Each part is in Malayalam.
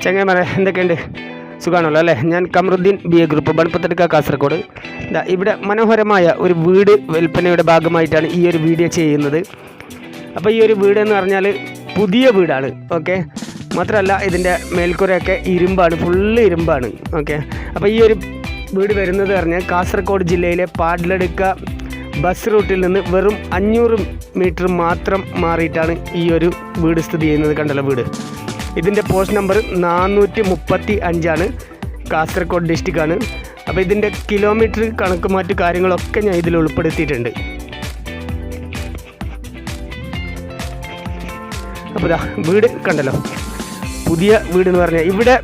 ചങ്ങായിമാരെ എന്തൊക്കെയുണ്ട്? സുഖമാണല്ലോ അല്ലേ? ഞാൻ കമറുദ്ദീൻ BA ഗ്രൂപ്പ് ബൺപത്തെടുക്ക കാസർഗോഡ്. ഇവിടെ മനോഹരമായ ഒരു വീട് വിൽപ്പനയുടെ ഭാഗമായിട്ടാണ് ഈ ഒരു വീഡിയോ ചെയ്യുന്നത്. അപ്പോൾ ഈ ഒരു വീട് എന്ന് പറഞ്ഞാൽ പുതിയ വീടാണ്. ഓക്കെ, മാത്രമല്ല ഇതിൻ്റെ മേൽക്കൂരയൊക്കെ ഇരുമ്പാണ്, ഫുള്ള് ഇരുമ്പാണ്. ഓക്കെ, അപ്പോൾ ഈ ഒരു വീട് വരുന്നത് പറഞ്ഞാൽ കാസർഗോഡ് ജില്ലയിലെ പാട്ലടുക്ക ബസ് റൂട്ടിൽ നിന്ന് വെറും 500 മീറ്റർ മാത്രം മാറിയിട്ടാണ് ഈ ഒരു വീട് സ്ഥിതി ചെയ്യുന്നത്. കണ്ടല്ലോ വീട്. ഇതിൻ്റെ പോസ്റ്റ് നമ്പർ 435 കാസർഗോഡ് ഡിസ്ട്രിക്റ്റാണ്. അപ്പോൾ ഇതിൻ്റെ കിലോമീറ്റർ കണക്ക് മറ്റു കാര്യങ്ങളൊക്കെ ഞാൻ ഇതിൽ ഉൾപ്പെടുത്തിയിട്ടുണ്ട്. അപ്പോൾ ഇതാ വീട് കണ്ടല്ലോ, പുതിയ വീട് എന്ന് പറഞ്ഞാൽ ഇവിടെ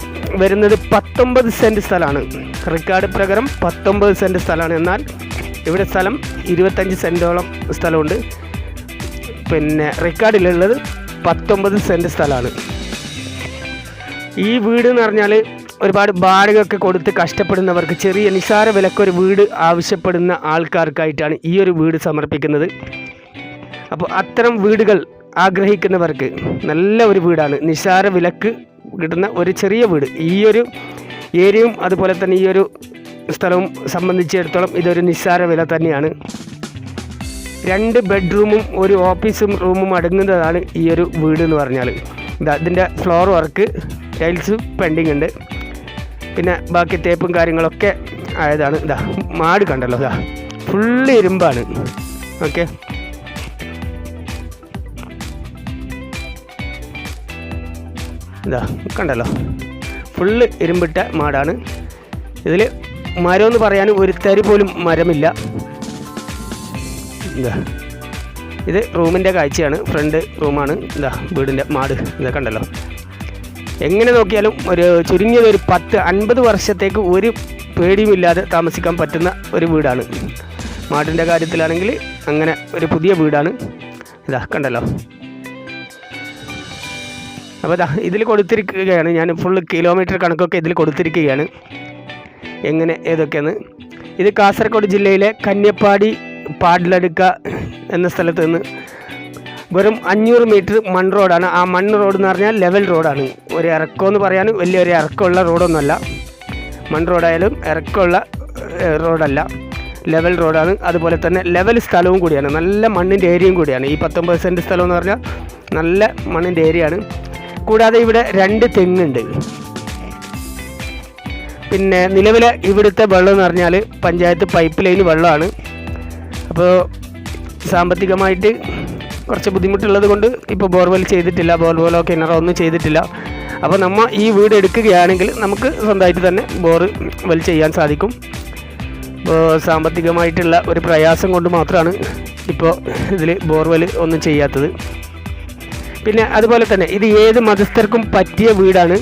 വരുന്നത് 19 സെൻറ്റ് സ്ഥലമാണ്. റെക്കോർഡ് പ്രകാരം 19 സെൻറ്റ് സ്ഥലമാണ്. എന്നാൽ ഇവിടെ സ്ഥലം 25 സെൻറ്റോളം സ്ഥലമുണ്ട്. പിന്നെ റെക്കോർഡിലുള്ളത് 19 സെൻറ്റ് സ്ഥലമാണ്. ഈ വീട് എന്ന് പറഞ്ഞാൽ ഒരുപാട് വാടകയൊക്കെ കൊടുത്ത് കഷ്ടപ്പെടുന്നവർക്ക്, ചെറിയ നിസാര വിലക്കൊരു വീട് ആവശ്യപ്പെടുന്ന ആൾക്കാർക്കായിട്ടാണ് ഈ ഒരു വീട് സമർപ്പിക്കുന്നത്. അപ്പോൾ അത്തരം വീടുകൾ ആഗ്രഹിക്കുന്നവർക്ക് നല്ല ഒരു വീടാണ്. നിസാര വിലക്ക് കിട്ടുന്ന ഒരു ചെറിയ വീട്. ഈ ഒരു ഏരിയയും അതുപോലെ തന്നെ ഈ ഒരു സ്ഥലവും സംബന്ധിച്ചിടത്തോളം ഇതൊരു നിസ്സാര വില തന്നെയാണ്. 2 ബെഡ്റൂമും ഒരു ഓഫീസും റൂമും അടങ്ങുന്നതാണ് ഈ ഒരു വീട് എന്ന് പറഞ്ഞാൽ. ഇതിൻ്റെ ഫ്ലോർ വർക്ക്, ടൈൽസ് പെൻഡിങ് ഉണ്ട്. പിന്നെ ബാക്കി തേപ്പും കാര്യങ്ങളൊക്കെ ആയതാണ്. മാട് കണ്ടല്ലോ, ഫുള്ള് ഇരുമ്പാണ്. ഓക്കെ, കണ്ടല്ലോ, ഫുള്ള് ഇരുമ്പിട്ട മാടാണ്. ഇതിൽ മരമെന്ന് പറയാൻ ഒരു തരി പോലും മരമില്ല. ഇത് റൂമിൻ്റെ കാഴ്ചയാണ്, ഫ്രണ്ട് റൂമാണ്. വീടിൻ്റെ മാട് കണ്ടല്ലോ. എങ്ങനെ നോക്കിയാലും ഒരു ചുരുങ്ങിയത് ഒരു 10-50 വർഷത്തേക്ക് ഒരു പേടിയുമില്ലാതെ താമസിക്കാൻ പറ്റുന്ന ഒരു വീടാണ്. മാടിൻ്റെ കാര്യത്തിലാണെങ്കിൽ അങ്ങനെ ഒരു പുതിയ വീടാണ്. കണ്ടല്ലോ. അപ്പോൾ ഇതിൽ കൊടുത്തിരിക്കുകയാണ്, ഞാൻ ഫുള്ള് കിലോമീറ്റർ കണക്കൊക്കെ ഇതിൽ കൊടുത്തിരിക്കുകയാണ്, എങ്ങനെ ഏതൊക്കെയാണ്. ഇത് കാസർഗോഡ് ജില്ലയിലെ കന്യപ്പാടി പാട്ലടുക്ക എന്ന സ്ഥലത്ത് നിന്ന് വെറും 500 മീറ്റർ മൺ റോഡാണ്. ആ മൺ റോഡ് എന്ന് പറഞ്ഞാൽ ലെവൽ റോഡാണ്. ഒരു ഇറക്കമെന്ന് പറയാനും വലിയൊരു ഇറക്കമുള്ള റോഡൊന്നുമല്ല. മൺ റോഡായാലും ഇറക്കമുള്ള റോഡല്ല, ലെവൽ റോഡാണ്. അതുപോലെ തന്നെ ലെവൽ സ്ഥലവും കൂടിയാണ്, നല്ല മണ്ണിൻ്റെ ഏരിയയും കൂടിയാണ്. ഈ 19 സെൻറ്റ് സ്ഥലം എന്ന് പറഞ്ഞാൽ നല്ല മണ്ണിൻ്റെ ഏരിയയാണ്. കൂടാതെ ഇവിടെ 2 തെങ്ങുണ്ട്. പിന്നെ നിലവിലെ ഇവിടുത്തെ വെള്ളം എന്ന് പറഞ്ഞാൽ പഞ്ചായത്ത് പൈപ്പ് ലൈൻ വെള്ളമാണ്. അപ്പോൾ സാമ്പത്തികമായിട്ട് കുറച്ച് ബുദ്ധിമുട്ടുള്ളത് കൊണ്ട് ഇപ്പോൾ ബോർവെൽ ചെയ്തിട്ടില്ല, ബോർവെല്ലോ കിണറോ ഒന്നും ചെയ്തിട്ടില്ല. അപ്പോൾ നമ്മൾ ഈ വീട് എടുക്കുകയാണെങ്കിൽ നമുക്ക് സ്വന്തമായിട്ട് തന്നെ ബോർവെൽ ചെയ്യാൻ സാധിക്കും. അപ്പോൾ സാമ്പത്തികമായിട്ടുള്ള ഒരു പ്രയാസം കൊണ്ട് മാത്രമാണ് ഇപ്പോൾ ഇതിൽ ബോർവെൽ ഒന്നും ചെയ്യാത്തത്. പിന്നെ അതുപോലെ തന്നെ ഇത് ഏത് മതസ്ഥർക്കും പറ്റിയ വീടാണ്.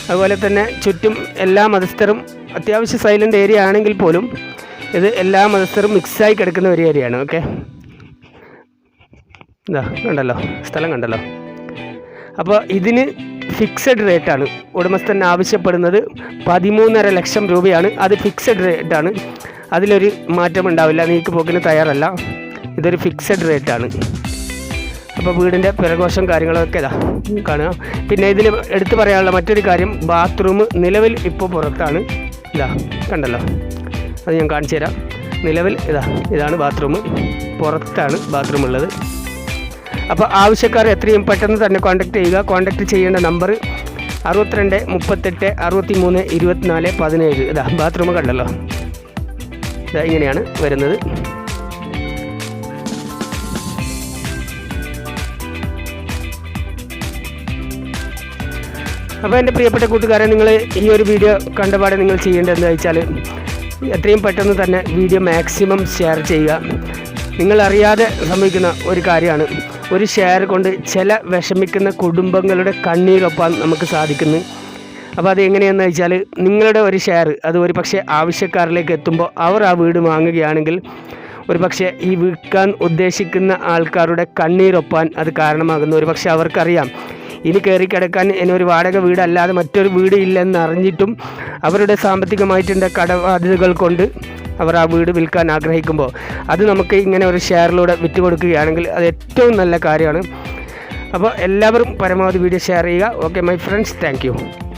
അതുപോലെ തന്നെ ചുറ്റും എല്ലാ മതസ്ഥരും, അത്യാവശ്യം സൈലൻ്റ് ഏരിയ ആണെങ്കിൽ പോലും ഇത് എല്ലാ മതസ്ഥരും മിക്സായി കിടക്കുന്ന ഒരു ഏരിയയാണ്. ഓക്കെ, കണ്ടല്ലോ, സ്ഥലം കണ്ടല്ലോ. അപ്പോൾ ഇതിന് ഫിക്സഡ് റേറ്റാണ്. ഉടമസ്ഥൻ ആവശ്യപ്പെടുന്നത് 13.5 ലക്ഷം രൂപയാണ്. അത് ഫിക്സഡ് റേറ്റാണ്, അതിലൊരു മാറ്റം ഉണ്ടാവില്ല. നീക്ക് പോക്കിന് തയ്യാറല്ല. ഇതൊരു ഫിക്സഡ് റേറ്റാണ്. അപ്പോൾ വീടിൻ്റെ പിറകോശം കാര്യങ്ങളൊക്കെ കാണുക. പിന്നെ ഇതിൽ എടുത്തു പറയാനുള്ള മറ്റൊരു കാര്യം, ബാത്റൂം നിലവിൽ ഇപ്പോൾ പുറത്താണ്. കണ്ടല്ലോ, അത് ഞാൻ കാണിച്ചു തരാം. നിലവിൽ ഇതാണ് ബാത്റൂം, പുറത്താണ് ബാത്റൂം ഉള്ളത്. അപ്പോൾ ആവശ്യക്കാർ എത്രയും പെട്ടെന്ന് തന്നെ കോൺടാക്റ്റ് ചെയ്യുക. കോൺടാക്റ്റ് ചെയ്യേണ്ട നമ്പർ 62 38 63 24 17. ബാത്റൂം കണ്ടല്ലോ, ഇങ്ങനെയാണ് വരുന്നത്. അപ്പോൾ എൻ്റെ പ്രിയപ്പെട്ട കൂട്ടുകാരെ, നിങ്ങൾ ഈ ഒരു വീഡിയോ കണ്ടപാടെ നിങ്ങൾ ചെയ്യേണ്ടതെന്ന് വെച്ചാൽ എത്രയും പെട്ടെന്ന് തന്നെ വീഡിയോ മാക്സിമം ഷെയർ ചെയ്യുക. നിങ്ങളറിയാതെ സംഭവിക്കുന്ന ഒരു കാര്യമാണ്, ഒരു ഷെയർ കൊണ്ട് ചില വിഷമിക്കുന്ന കുടുംബങ്ങളുടെ കണ്ണീരൊപ്പാൻ നമുക്ക് സാധിക്കുന്നു. അപ്പോൾ അത് എങ്ങനെയാണെന്ന് വെച്ചാൽ, നിങ്ങളുടെ ഒരു ഷെയർ അത് ഒരു പക്ഷേ ആവശ്യക്കാരിലേക്ക് എത്തുമ്പോൾ അവർ ആ വീട് വാങ്ങുകയാണെങ്കിൽ ഒരു പക്ഷേ ഈ വിൽക്കാൻ ഉദ്ദേശിക്കുന്ന ആൾക്കാരുടെ കണ്ണീരൊപ്പാൻ അത് കാരണമാകുന്നു. ഒരു പക്ഷേ അവർക്കറിയാം ഇനി കയറി കിടക്കാൻ ഇനി ഒരു വാടക വീടല്ലാതെ മറ്റൊരു വീട് ഇല്ലെന്ന് അറിഞ്ഞിട്ടും അവരുടെ സാമ്പത്തികമായിട്ടുള്ള കടബാധ്യതകൾ കൊണ്ട് അവർ ആ വീട് വിൽക്കാൻ ആഗ്രഹിക്കുമ്പോൾ അത് നമുക്ക് ഇങ്ങനെ ഒരു ഷെയറിലൂടെ വിറ്റ് കൊടുക്കുകയാണെങ്കിൽ അത് ഏറ്റവും നല്ല കാര്യമാണ്. അപ്പോൾ എല്ലാവരും പരമാവധി വീഡിയോ ഷെയർ ചെയ്യുക. Okay my friends, thank you.